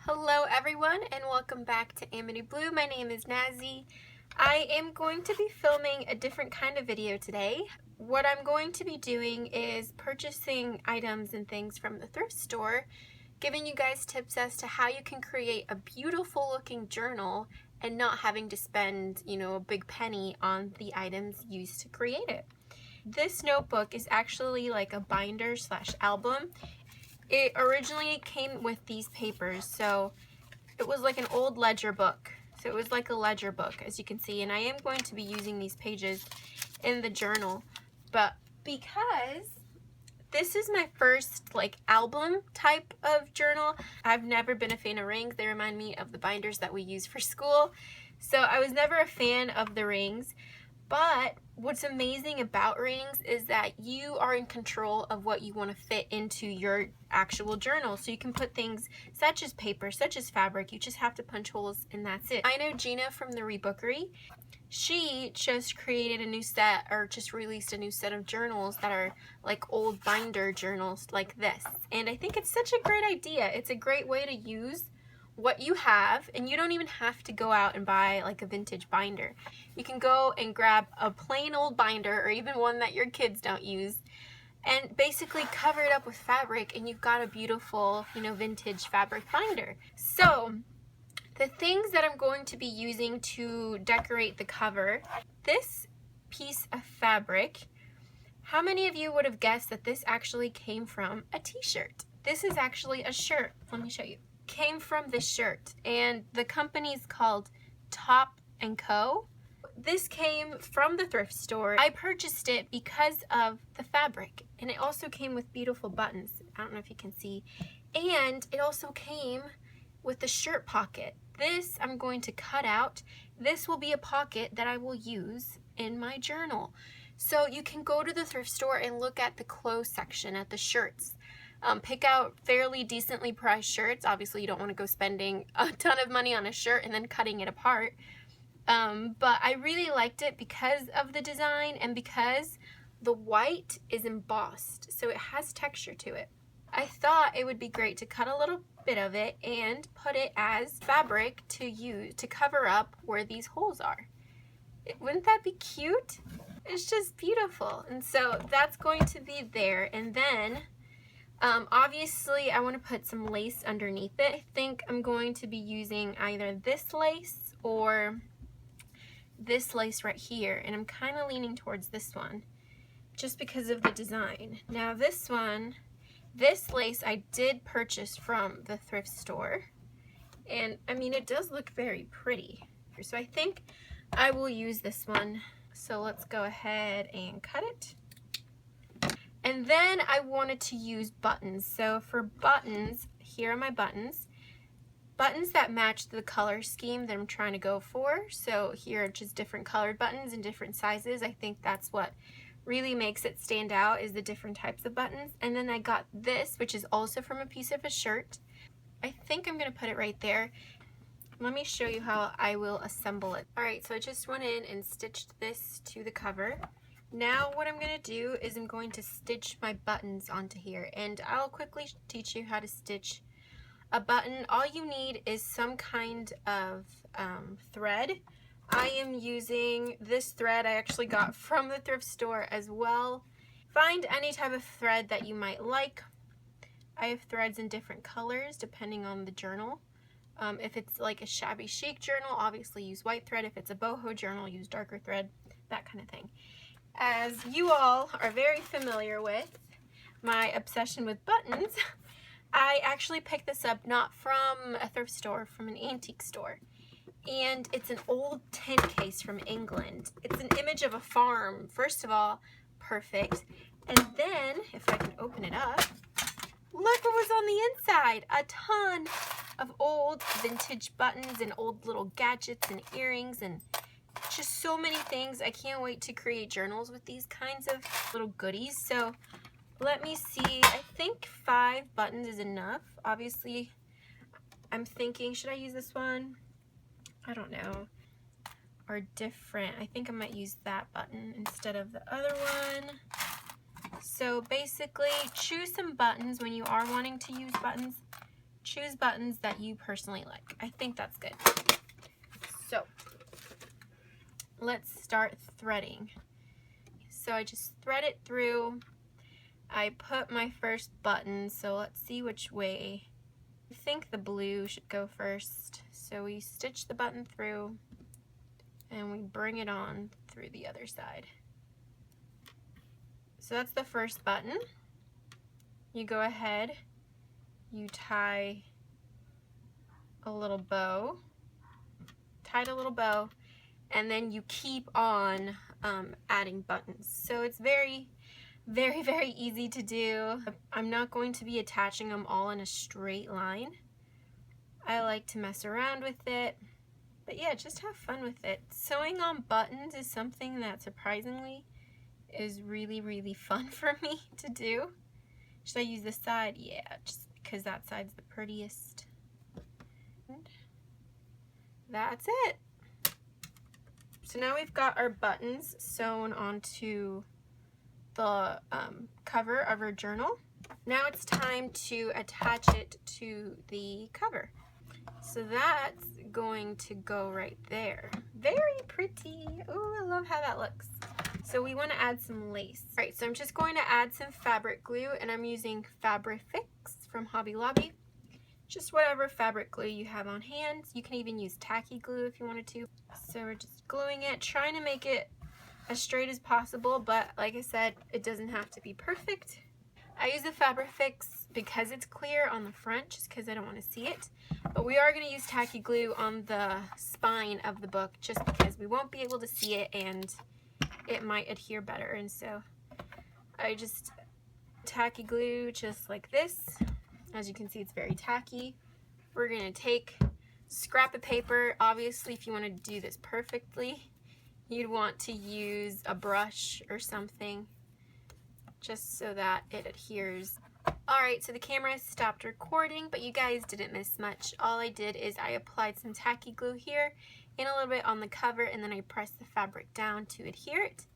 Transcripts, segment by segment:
Hello everyone and welcome back to Amity Bloom. My name is Nazy. I am going to be filming a different kind of video today. What I'm going to be doing is purchasing items and things from the thrift store, giving you guys tips as to how you can create a beautiful looking journal and not having to spend, a big penny on the items used to create it. This notebook is actually like a binder / album. It originally came with these papers, so it was like an old ledger book. So it was like a ledger book, as you can see, and I am going to be using these pages in the journal. But because this is my first like album type of journal, I've never been a fan of rings. They remind me of the binders that we use for school. So I was never a fan of the rings. But what's amazing about rings is that you are in control of what you want to fit into your actual journal. So you can put things such as paper, such as fabric. You just have to punch holes and that's it. I know Gina from the Rebookery. She just created a new set, or just released a new set of journals that are like old binder journals like this. And I think it's such a great idea. It's a great way to use what you have, and you don't even have to go out and buy like a vintage binder. You can go and grab a plain old binder, or even one that your kids don't use, and basically cover it up with fabric, and you've got a beautiful, vintage fabric binder. So the things that I'm going to be using to decorate the cover, this piece of fabric, how many of you would have guessed that this actually came from a t-shirt? This is actually a shirt. Let me show you. Came from this shirt, and the company's called Top & Co. This came from the thrift store. I purchased it because of the fabric, and it also came with beautiful buttons. I don't know if you can see. And it also came with the shirt pocket. This I'm going to cut out. This will be a pocket that I will use in my journal. So you can go to the thrift store and look at the clothes section, at the shirts. Pick out fairly decently priced shirts. Obviously you don't want to go spending a ton of money on a shirt and then cutting it apart. But I really liked it because of the design and because the white is embossed, so it has texture to it. I thought it would be great to cut a little bit of it and put it as fabric to use to cover up where these holes are. Wouldn't that be cute? It's just beautiful. And so that's going to be there. And then obviously I want to put some lace underneath it. I think I'm going to be using either this lace or this lace right here, and I'm kind of leaning towards this one just because of the design. Now this lace I did purchase from the thrift store, and I mean it does look very pretty. So I think I will use this one. So let's go ahead and cut it. And then I wanted to use buttons. So for buttons, here are my buttons. Buttons that match the color scheme that I'm trying to go for. So here are just different colored buttons in different sizes. I think that's what really makes it stand out, is the different types of buttons. And then I got this, which is also from a piece of a shirt. I think I'm gonna put it right there. Let me show you how I will assemble it. All right, so I just went in and stitched this to the cover. Now what I'm going to do is I'm going to stitch my buttons onto here, and I'll quickly teach you how to stitch a button. All you need is some kind of thread. I am using this thread I actually got from the thrift store as well. Find any type of thread that you might like. I have threads in different colors depending on the journal. If it's like a shabby chic journal, obviously use white thread. If it's a boho journal, use darker thread, that kind of thing. As you all are very familiar with my obsession with buttons, I actually picked this up not from a thrift store, from an antique store. And it's an old tin case from England. It's an image of a farm. First of all, perfect. And then, if I can open it up, look what was on the inside. A ton of old vintage buttons and old little gadgets and earrings and just so many things. I can't wait to create journals with these kinds of little goodies. So let me see. I think 5 buttons is enough. Obviously, I'm thinking, should I use this one? I don't know. Or different. I think I might use that button instead of the other one. So basically, choose some buttons when you are wanting to use buttons. choose buttons that you personally like. I think that's good. So let's start threading. So I just thread it through. I put my first button, so let's see which way. I think the blue should go first. So we stitch the button through and we bring it on through the other side. So that's the first button. You go ahead, you tie a little bow, tied a little bow, and then you keep on adding buttons. So it's very, very easy to do. I'm not going to be attaching them all in a straight line. I like to mess around with it, but yeah, just have fun with it. Sewing on buttons is something that surprisingly is really fun for me to do. Should I use this side? Yeah, just because that side's the prettiest. And that's it. So now we've got our buttons sewn onto the cover of our journal. Now it's time to attach it to the cover. So that's going to go right there. Very pretty. Oh, I love how that looks. So we want to add some lace. All right, so I'm just going to add some fabric glue, and I'm using Fabrifix from Hobby Lobby. Just whatever fabric glue you have on hand. You can even use tacky glue if you wanted to. So we're just gluing it, trying to make it as straight as possible, but like I said, it doesn't have to be perfect. I use the Fabrifix because it's clear on the front, just because I don't want to see it. But we are going to use tacky glue on the spine of the book, just because we won't be able to see it and it might adhere better. And so I just tacky glue just like this. As you can see, it's very tacky. We're going to take scrap of paper. Obviously, if you want to do this perfectly, you'd want to use a brush or something just so that it adheres. Alright, so the camera stopped recording, but you guys didn't miss much. All I did is I applied some tacky glue here and a little bit on the cover, and then I pressed the fabric down to adhere it.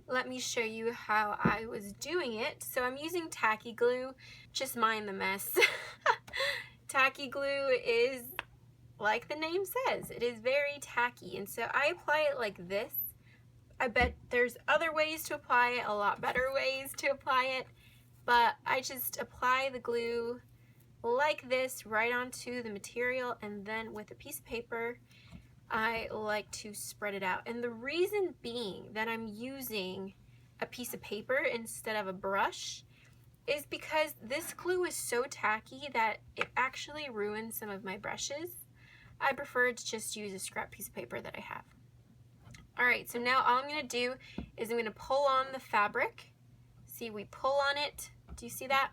Let me show you how I was doing it. So I'm using tacky glue, just mind the mess. Tacky glue is, like the name says, it is very tacky, and so I apply it like this. I bet there's other ways to apply it, a lot better ways to apply it, but I just apply the glue like this right onto the material, and then with a piece of paper I like to spread it out. And the reason being that I'm using a piece of paper instead of a brush is because this glue is so tacky that it actually ruins some of my brushes. I prefer to just use a scrap piece of paper that I have. Alright, so now all I'm going to do is I'm going to pull on the fabric. See, we pull on it. Do you see that?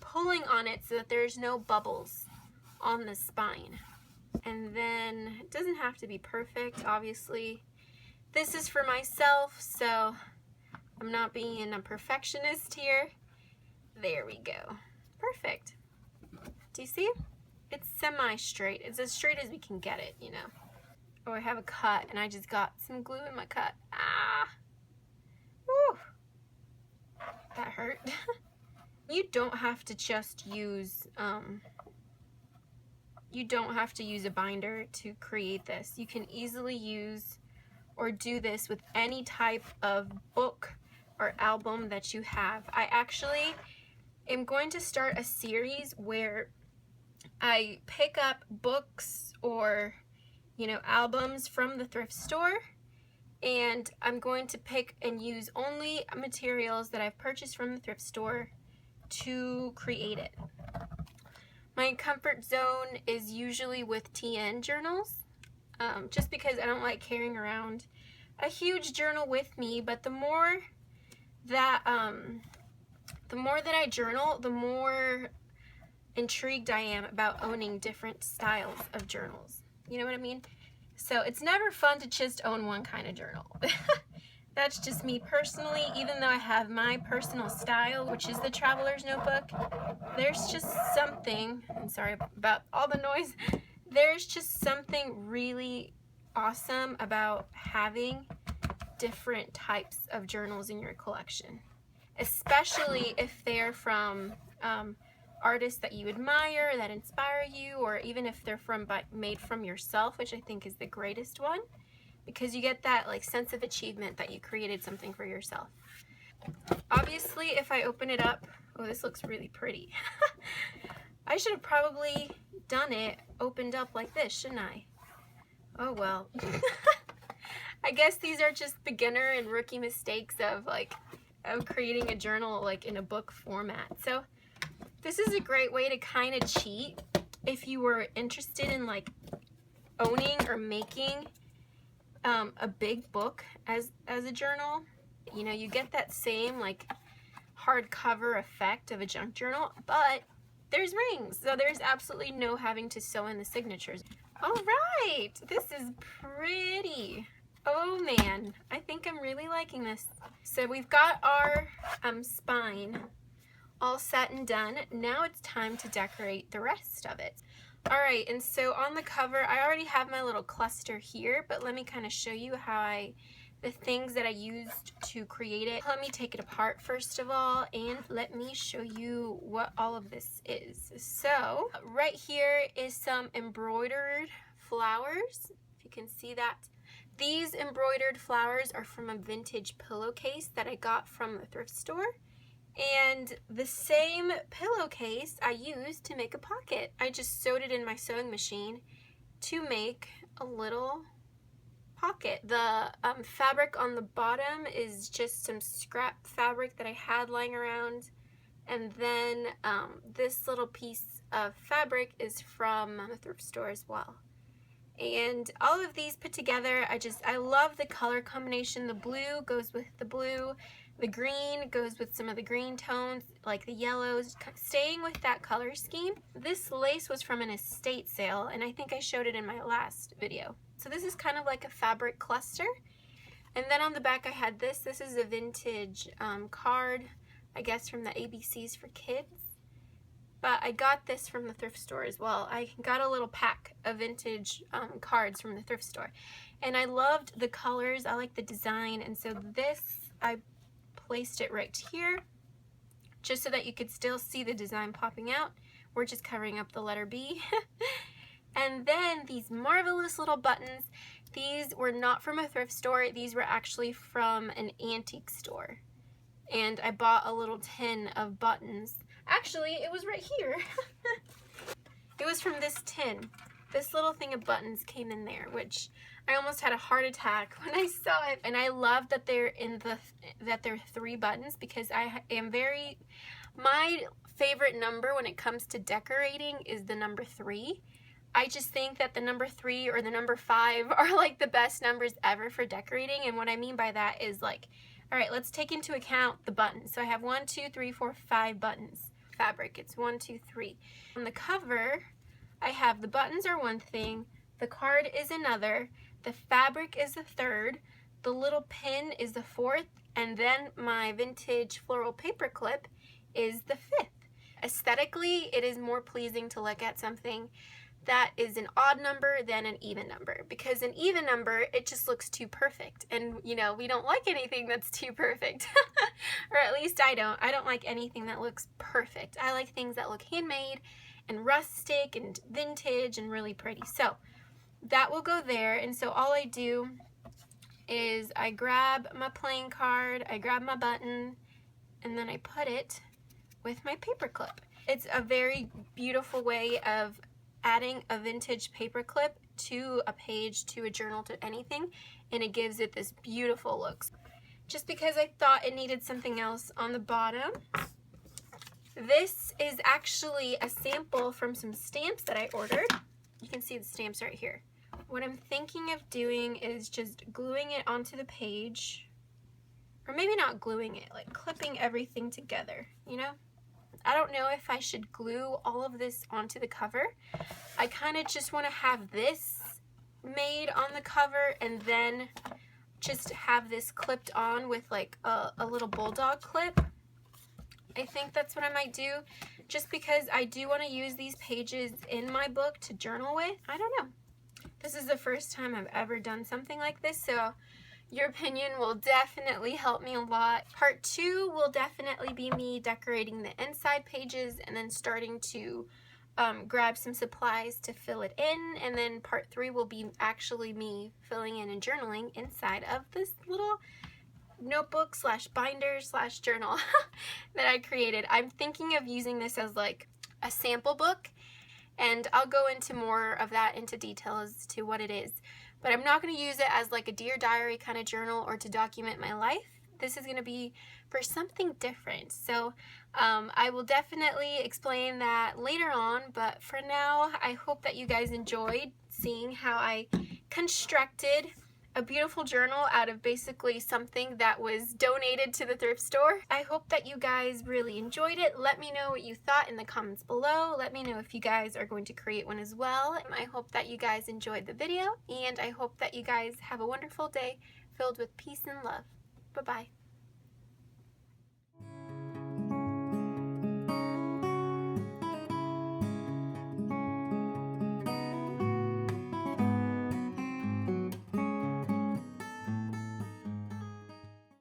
Pulling on it so that there's no bubbles on the spine. And then it doesn't have to be perfect, obviously. This is for myself, so I'm not being a perfectionist here. There we go. Perfect. Do you see? It's semi-straight. It's as straight as we can get it, you know. Oh, I have a cut, and I just got some glue in my cut. Ah! Woo! That hurt. You don't have to just use, you don't have to use a binder to create this. You can easily use or do this with any type of book or album that you have. I actually am going to start a series where I pick up books or, you know, albums from the thrift store, and I'm going to pick and use only materials that I've purchased from the thrift store to create it. My comfort zone is usually with TN journals, just because I don't like carrying around a huge journal with me, but the more that I journal, the more intrigued I am about owning different styles of journals. You know what I mean? So it's never fun to just own one kind of journal. That's just me personally. Even though I have my personal style, which is the Traveler's Notebook, there's just something, and sorry about all the noise, there's just something really awesome about having different types of journals in your collection, especially if they're from artists that you admire, that inspire you, or even if they're made from yourself, which I think is the greatest one, because you get that like sense of achievement that you created something for yourself. Obviously, if I open it up, oh, this looks really pretty. I should have probably done it opened up like this, shouldn't I? Oh well. I guess these are just beginner and rookie mistakes of creating a journal like in a book format. So this is a great way to kind of cheat if you were interested in like owning or making a big book as a journal. You know, you get that same like hardcover effect of a junk journal, but there's rings, so there's absolutely no having to sew in the signatures. All right, this is pretty. Oh man, I think I'm really liking this. So we've got our spine all set and done. Now it's time to decorate the rest of it. All right, and so on the cover, I already have my little cluster here, but let me kind of show you how the things that I used to create it. Let me take it apart first of all, and let me show you what all of this is. So right here is some embroidered flowers, if you can see that. These embroidered flowers are from a vintage pillowcase that I got from the thrift store. And the same pillowcase I used to make a pocket. I just sewed it in my sewing machine to make a little pocket. The fabric on the bottom is just some scrap fabric that I had lying around, and then this little piece of fabric is from the thrift store as well. And all of these put together, I love the color combination. The blue goes with the blue, the green goes with some of the green tones, like the yellows, staying with that color scheme. This lace was from an estate sale, and I think I showed it in my last video. So this is kind of like a fabric cluster. And then on the back I had this. This is a vintage card, I guess from the ABCs for Kids. But I got this from the thrift store as well. I got a little pack of vintage cards from the thrift store. And I loved the colors, I like the design, and so this, I placed it right here, just so that you could still see the design popping out. We're just covering up the letter B. And then these marvelous little buttons. These were not from a thrift store, these were actually from an antique store. And I bought a little tin of buttons. Actually, it was right here. It was from this tin. This little thing of buttons came in there, which I almost had a heart attack when I saw it. And I love that they're that they're 3 buttons, because I am my favorite number when it comes to decorating is the number 3. I just think that the number 3 or the number 5 are like the best numbers ever for decorating. And what I mean by that is like, all right, let's take into account the buttons. So I have 1, 2, 3, 4, 5 buttons. Fabric, it's 1, 2, 3. On the cover, I have the buttons are one thing, the card is another, the fabric is the third, the little pin is the fourth, and then my vintage floral paper clip is the 5th. Aesthetically, it is more pleasing to look at something that is an odd number than an even number, because an even number, it just looks too perfect, and you know, we don't like anything that's too perfect. Or at least I don't like anything that looks perfect. I like things that look handmade and rustic and vintage and really pretty. So that will go there. And so all I do is I grab my playing card, I grab my button, and then I put it with my paper clip. It's a very beautiful way of adding a vintage paper clip to a page, to a journal, to anything, and it gives it this beautiful look. Just because I thought it needed something else on the bottom. This is actually a sample from some stamps that I ordered. You can see the stamps right here. What I'm thinking of doing is just gluing it onto the page, or maybe not gluing it, like clipping everything together, you know? I don't know if I should glue all of this onto the cover. I kind of just want to have this made on the cover and then just have this clipped on with like a little bulldog clip. I think that's what I might do, just because I do want to use these pages in my book to journal with. I don't know. This is the first time I've ever done something like this, so Your opinion will definitely help me a lot. Part 2 will definitely be me decorating the inside pages and then starting to grab some supplies to fill it in. And then part 3 will be actually me filling in and journaling inside of this little notebook slash binder slash journal that I created. I'm thinking of using this as like a sample book, and I'll go into more of that into detail as to what it is. But I'm not going to use it as like a Dear Diary kind of journal or to document my life. This is going to be for something different. So I will definitely explain that later on, but for now, I hope that you guys enjoyed seeing how I constructed a beautiful journal out of basically something that was donated to the thrift store. I hope that you guys really enjoyed it. Let me know what you thought in the comments below. Let me know if you guys are going to create one as well. I hope that you guys enjoyed the video, and I hope that you guys have a wonderful day filled with peace and love. Bye-bye.